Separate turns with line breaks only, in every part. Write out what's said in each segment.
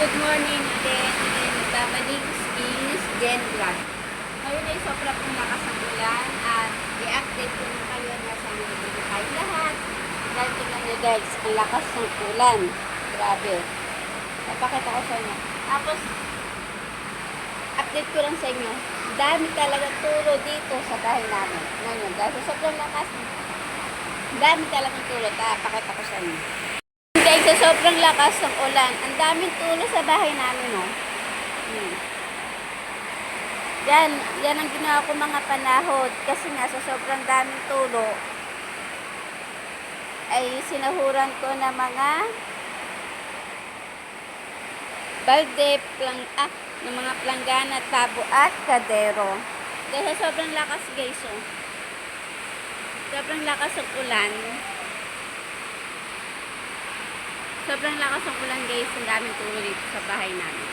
Good morning again. Nagbabalik is Jen Vlog. Ngayon ay sobra pong lakas ang ulan at i-update ko na kayo na sa mga kayo lahat. Dahil tingnan nyo guys, ang lakas ng ulan. Grabe. Napakita ko sa inyo. Tapos, update ko lang sa inyo. Dami talaga tulo dito sa bahay namin. Ngayon, dahil sa sobrang lakas, dami talagang tulo. Pakita ko sa inyo. Guys, sa sobrang lakas ng ulan, ang daming tulo sa bahay namin, no? Yan ang ginawa ko mga panahod kasi nga sa sobrang daming tulo ay sinahuran ko na mga balde, ng mga planggana, tabo at kadero. Dahil sa sobrang lakas guys, oh. Sobrang lakas ng ulan. Sobrang lakas ng ulan guys, ang daming tulo dito sa bahay namin.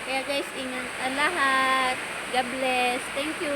Kaya guys, ingat ang lahat. God bless. Thank you.